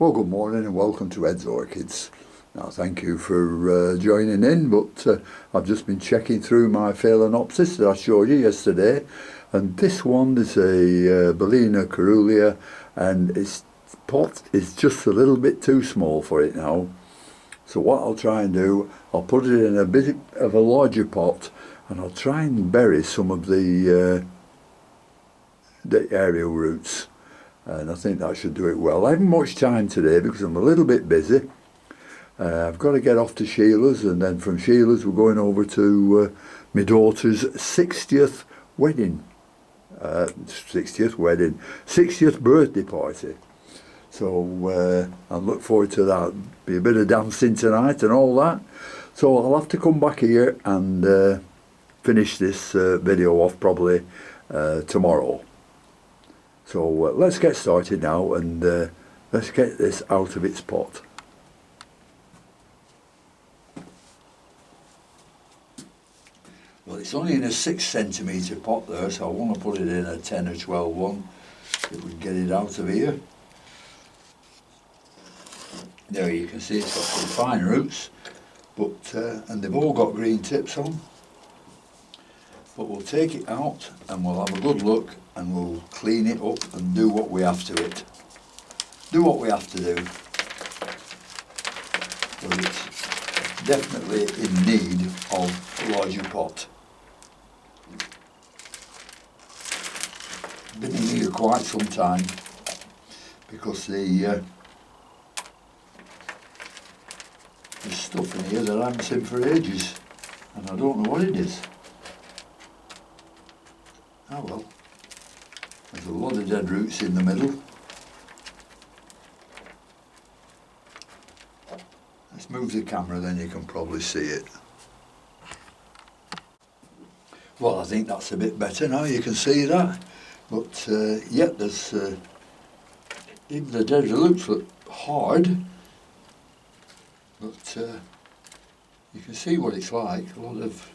Well, good morning and welcome to Ed's Orchids. Now, thank you for joining in, but I've just been checking through my Phalaenopsis that I showed you yesterday, and this one is a Bellina caerulea, and its pot is just a little bit too small for it now. So what I'll try and do, I'll put it in a bit of a larger pot, and I'll try and bury some of the aerial roots. And I think that should do it well. I haven't much time today because I'm a little bit busy. I've got to get off to Sheilas, and then from Sheilas we're going over to my daughter's 60th wedding. 60th birthday party. So I look forward to that. Be a bit of dancing tonight and all that. So I'll have to come back here and finish this video off probably tomorrow. So let's get started now, and let's get this out of its pot. Well, it's only in a 6 centimetre pot there, so I want to put it in a 10 or 12 one, if we can get it out of here. There you can see it's got some fine roots, but and they've all got green tips on. But we'll take it out and we'll have a good look, and we'll clean it up and do what we have to it. Do what we have to do. But it's definitely in need of a larger pot. Been in here quite some time because there's stuff in here that I haven't seen for ages, and I don't know what it is. Oh well, there's a lot of dead roots in the middle. Let's move the camera, then you can probably see it. Well, I think that's a bit better now, you can see that. But yeah, there's even the dead roots look hard, but you can see what it's like. A lot of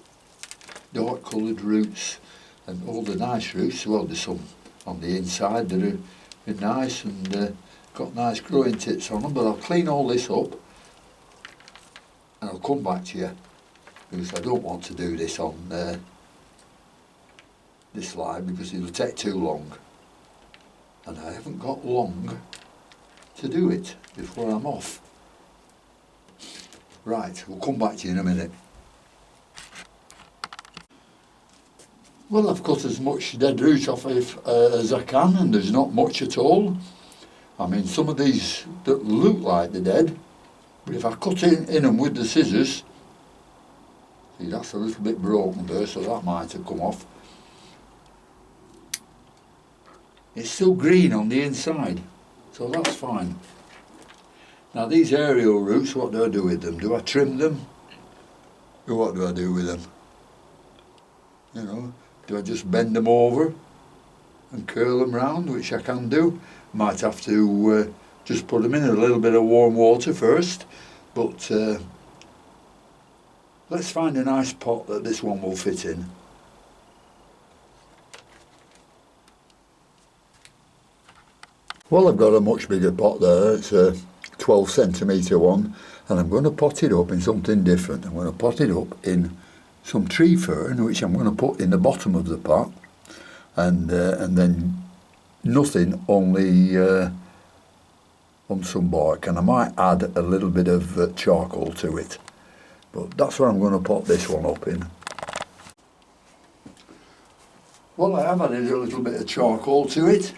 dark coloured roots. And all the nice roots, well, there's some on the inside that are nice and got nice growing tips on them, but I'll clean all this up and I'll come back to you, because I don't want to do this on this slide because it'll take too long, and I haven't got long to do it before I'm off. Right, we'll come back to you in a minute. Well, I've cut as much dead root off as I can, and there's not much at all. I mean, some of these that look like they're dead, but if I cut in them with the scissors, see, that's a little bit broken there, so that might have come off. It's still green on the inside, so that's fine. Now these aerial roots, what do I do with them? Do I trim them? Or what do I do with them? You know, do I just bend them over and curl them round, which I can do? Might have to just put them in a little bit of warm water first, but let's find a nice pot that this one will fit in. Well, I've got a much bigger pot there. It's a 12 centimetre one, and I'm going to pot it up in something different. I'm going to pot it up in some tree fern, which I'm going to put in the bottom of the pot, and then nothing, only on some bark, and I might add a little bit of charcoal to it, but that's what I'm going to pot this one up in. Well, I have added a little bit of charcoal to it,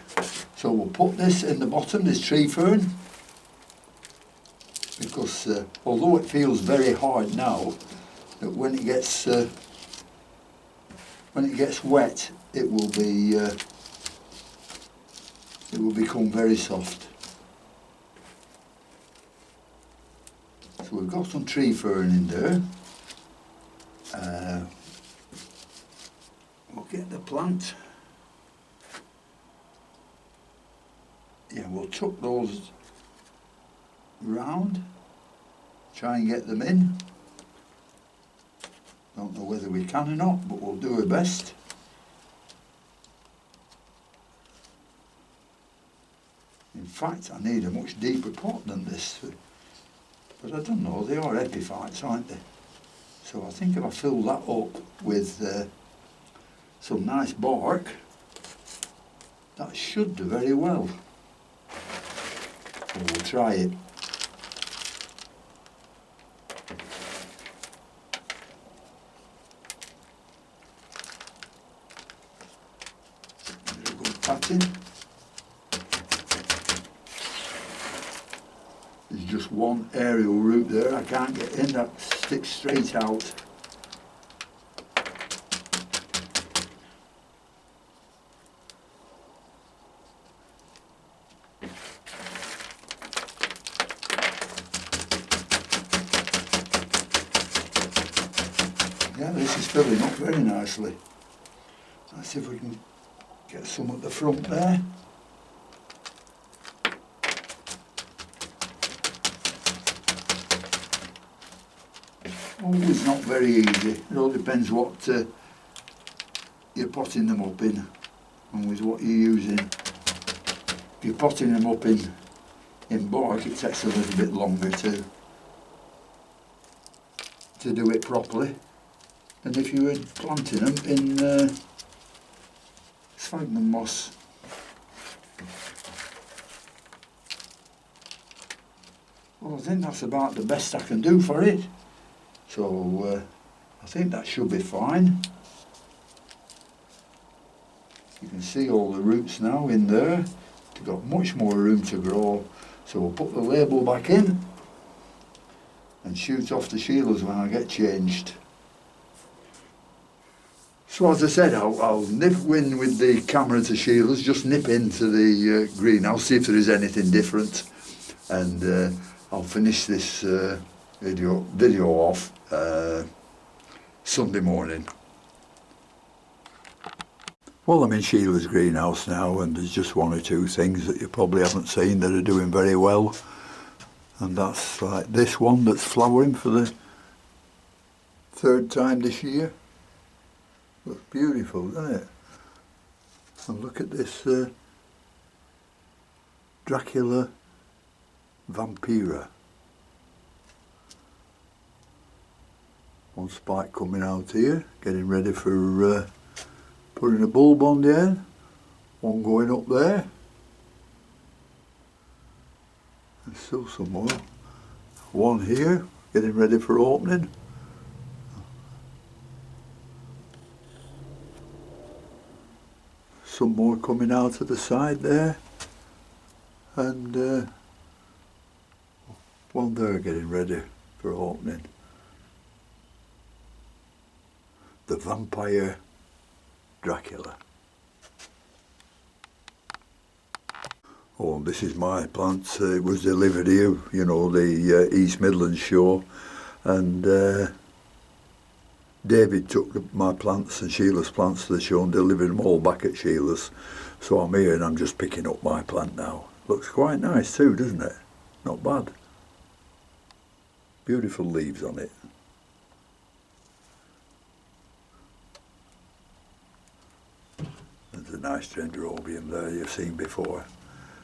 so we'll put this in the bottom, this tree fern, because although it feels very hard now, that when it gets wet, it will become very soft. So we've got some tree fern in there. We'll get the plant. Yeah, we'll tuck those round, try and get them in. Don't know whether we can or not, but we'll do our best. In fact, I need a much deeper pot than this. But I don't know, they are epiphytes, aren't they? So I think if I fill that up with some nice bark, that should do very well. So we'll try it. There's a good patting. There's just one aerial root there, I can't get in, that sticks straight out. Yeah, this is filling up very nicely. Let's see if we can get some at the front there. Always not very easy. It all depends what you're potting them up in and with what you're using. If you're potting them up in bark, it takes a little bit longer to do it properly than if you were planting them in sphagnum moss. Well, I think that's about the best I can do for it. So I think that should be fine. You can see all the roots now in there. They've got much more room to grow. So we'll put the label back in and shoot off the Sheilas when I get changed. So as I said, I'll nip in with the camera to Sheilas, just nip into the greenhouse, see if there is anything different, and I'll finish this video off Sunday morning. Well, I'm in Sheila's greenhouse now, and there's just one or two things that you probably haven't seen that are doing very well, and that's like this one that's flowering for the third time this year. Looks beautiful, doesn't it? And look at this Dracula Vampira. One spike coming out here, getting ready for putting a bulb on the end. One going up there. There's still some more. One here, getting ready for opening. Some more coming out of the side there. And one there getting ready for opening. The Vampire Dracula. Oh, this is my plant. It was delivered here, you know, the East Midlands show, and David took my plants and Sheila's plants to the show and delivered them all back at Sheila's. So I'm here and I'm just picking up my plant now. Looks quite nice too, doesn't it? Not bad. Beautiful leaves on it. There's a nice dendrobium there you've seen before.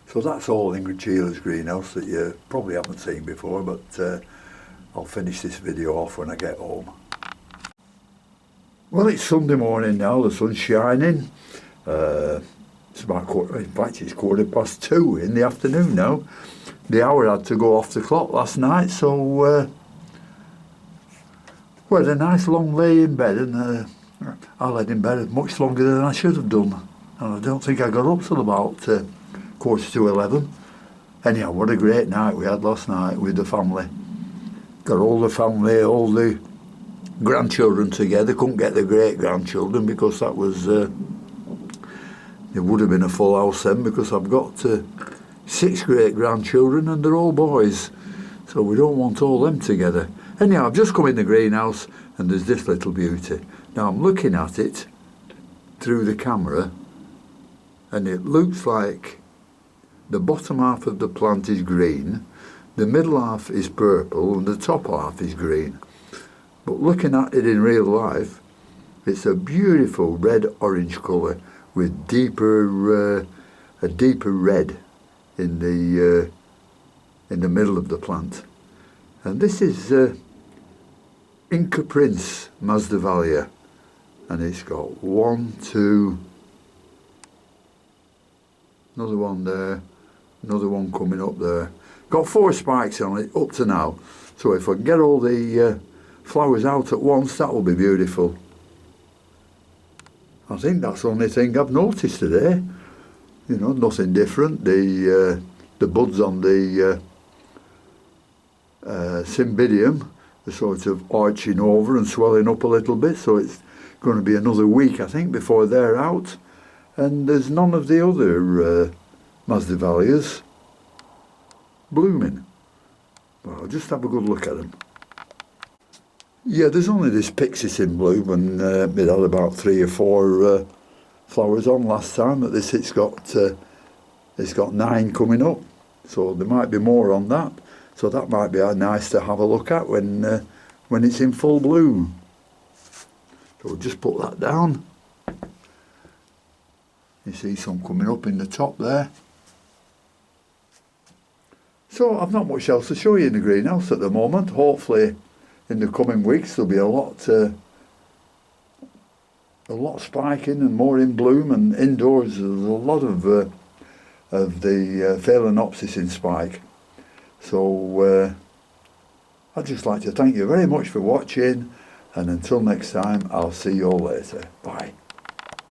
So that's all in Sheila's greenhouse that you probably haven't seen before, but I'll finish this video off when I get home. Well, it's Sunday morning now, the sun's shining. It's about in fact it's 2:15 in the afternoon now. The hour had to go off the clock last night, so we had a nice long lay in bed, and I laid in bed much longer than I should have done, and I don't think I got up till about 11:15. Anyhow, what a great night we had last night with the family. Got all the family, all the grandchildren together. Couldn't get the great-grandchildren because that was it would have been a full house then, because I've got 6 great-grandchildren and they're all boys, so we don't want all them together. Anyhow, I've just come in the greenhouse and there's this little beauty. Now I'm looking at it through the camera and it looks like the bottom half of the plant is green, the middle half is purple and the top half is green. But looking at it in real life, it's a beautiful red-orange colour with a deeper red in the middle of the plant. And this is Inca Prince Masdevallia, and it's got 1, 2, another one there, another one coming up there. Got 4 spikes on it up to now, so if I can get all the flowers out at once, that will be beautiful. I think that's the only thing I've noticed today. You know, nothing different. The buds on the Cymbidium are sort of arching over and swelling up a little bit, so it's going to be another week, I think, before they're out. And there's none of the other Masdevallias blooming. Well, I'll just have a good look at them. Yeah, there's only this Pyxis in bloom, and it had about 3 or 4 flowers on last time. But this it's got 9 coming up, so there might be more on that. So that might be nice to have a look at when it's in full bloom. So we'll just put that down. You see some coming up in the top there. So I've not much else to show you in the greenhouse at the moment. Hopefully in the coming weeks there'll be a lot spiking and more in bloom, and indoors there's a lot of the Phalaenopsis in spike. So I'd just like to thank you very much for watching, and until next time, I'll see you all later. Bye.